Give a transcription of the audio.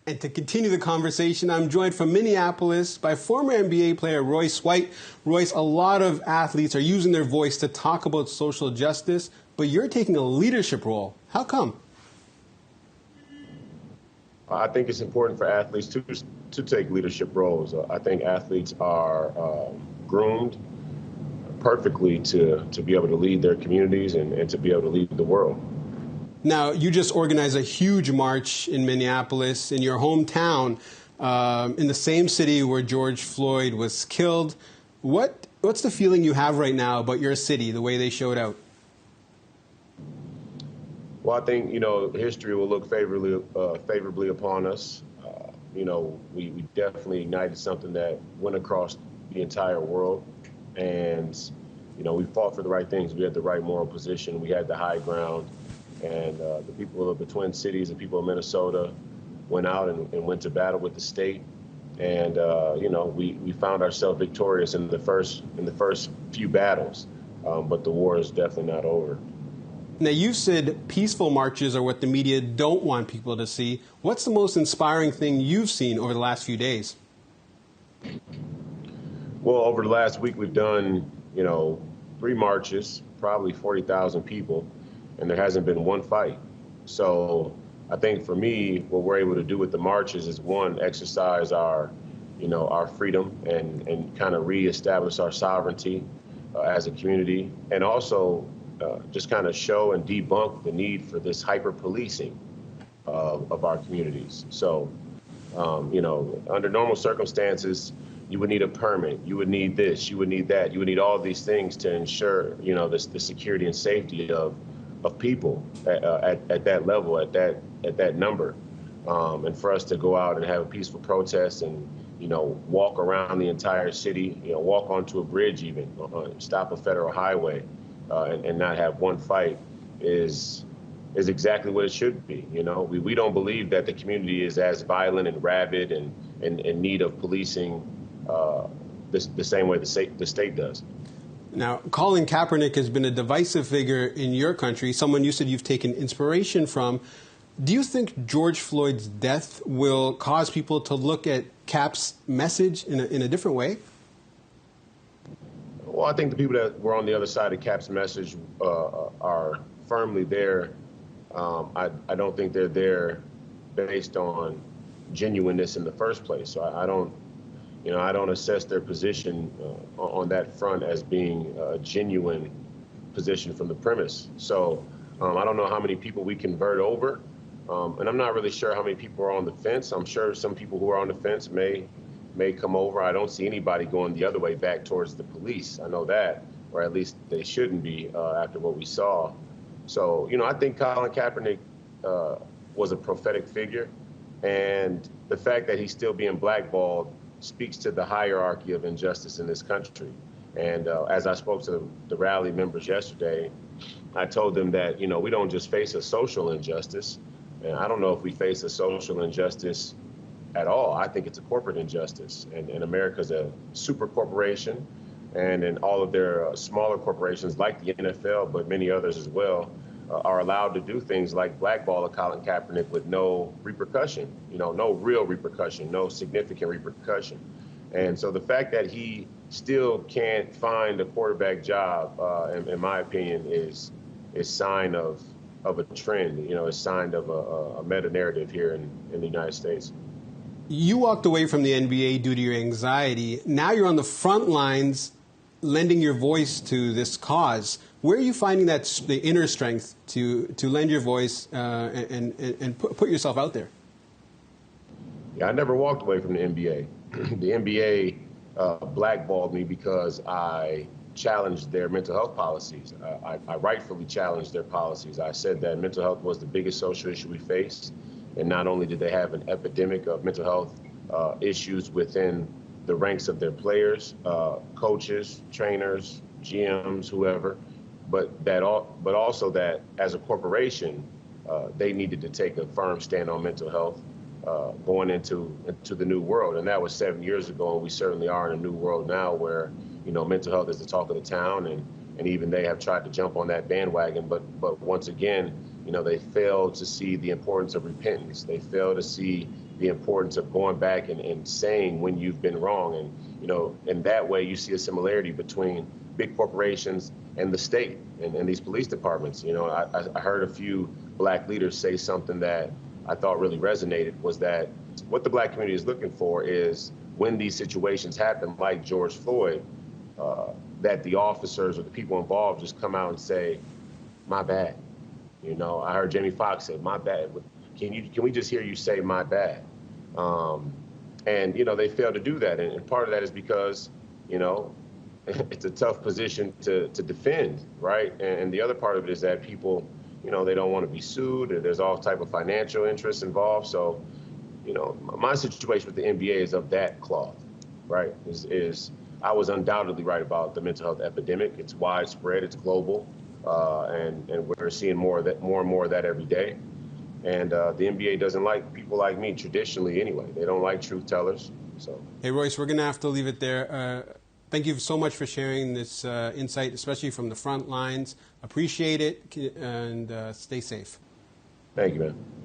And to continue the conversation, I'm joined from Minneapolis by former NBA player Royce White. Royce, a lot of athletes are using their voice to talk about social justice, but you're taking a leadership role. How come? I think it's important for athletes to take leadership roles. I think athletes are groomed perfectly to be able to lead their communities and to be able to lead the world. Now, you just organized a huge march in Minneapolis, in your hometown, in the same city where George Floyd was killed. What's the feeling you have right now about your city, the way they showed out? Well, I think, history will look favorably upon us. We definitely ignited something that went across the entire world. And, we fought for the right things. We had the right moral position. We had the high ground. And the people of the Twin Cities, the people of Minnesota, went out and went to battle with the state. And, we found ourselves victorious in the first few battles. But the war is definitely not over. Now, you've said peaceful marches are what the media don't want people to see. What's the most inspiring thing you've seen over the last few days? Well, over the last week, we've done, 3 marches, probably 40,000 people, and there hasn't been one fight. So I think for me, what we're able to do with the marches is, one, exercise our freedom and kind of reestablish our sovereignty as a community, and also just kind of show and debunk the need for this hyper-policing of our communities. So, under normal circumstances, you would need a permit, you would need this, you would need that, you would need all these things to ensure, the security and safety of people at that level, at that number. And for us to go out and have a peaceful protest and, walk around the entire city, walk onto a bridge even, stop a federal highway, and not have one fight is exactly what it should be. We don't believe that the community is as violent and rabid and in need of policing the same way the state does. Now, Colin Kaepernick has been a divisive figure in your country, someone you said you've taken inspiration from. Do you think George Floyd's death will cause people to look at Cap's message in a different way? Well, I think the people that were on the other side of Cap's message are firmly there. I don't think they're there based on genuineness in the first place. So I don't assess their position on that front as being a genuine position from the premise. So I don't know how many people we convert over, and I'm not really sure how many people are on the fence. I'm sure some people who are on the fence may come over. I don't see anybody going the other way back towards the police. I know that, or at least they shouldn't be after what we saw. So, I think Colin Kaepernick was a prophetic figure, and the fact that he's still being blackballed speaks to the hierarchy of injustice in this country. And as I spoke to the rally members yesterday, I told them that, we don't just face a social injustice. And I don't know if we face a social injustice at all. I think it's a corporate injustice. And America's a super corporation, and in all of their smaller corporations like the NFL, but many others as well, are allowed to do things like blackball Colin Kaepernick with no repercussion, no real repercussion, no significant repercussion. And so the fact that he still can't find a quarterback job, in my opinion, is sign of a trend, is sign of a meta-narrative here in the United States. You walked away from the NBA due to your anxiety. Now you're on the front lines lending your voice to this cause. Where are you finding the inner strength to lend your voice and put yourself out there? Yeah, I never walked away from the NBA. The NBA blackballed me because I challenged their mental health policies. I rightfully challenged their policies. I said that mental health was the biggest social issue we face. And not only did they have an epidemic of mental health issues within the ranks of their players, coaches, trainers, GMs, whoever, but also that as a corporation, they needed to take a firm stand on mental health going into the new world. And that was 7 years ago, and we certainly are in a new world now where, mental health is the talk of the town, and even they have tried to jump on that bandwagon. But once again, You know, they fail to see the importance of repentance. They fail to see the importance of going back and saying when you've been wrong. And, you know, in that way, you see a similarity between big corporations and the state and these police departments. You know, I heard a few black leaders say something that I thought really resonated, was that what the black community is looking for is when these situations happen, like George Floyd, that the officers or the people involved just come out and say, my bad. You know, I heard Jamie Foxx say, my bad. Can we just hear you say my bad? And, you know, they fail to do that. And part of that is because, you know, it's a tough position to defend, right? And the other part of it is that people, you know, they don't want to be sued, or there's all type of financial interests involved. So, you know, my situation with the NBA is of that cloth, right? Is I was undoubtedly right about the mental health epidemic. It's widespread, it's global, and we're seeing more and more of that every day. And the NBA doesn't like people like me traditionally anyway. They don't like truth tellers. So, hey, Royce, we're going to have to leave it there. Thank you so much for sharing this insight, especially from the front lines. Appreciate it, and stay safe. Thank you, man.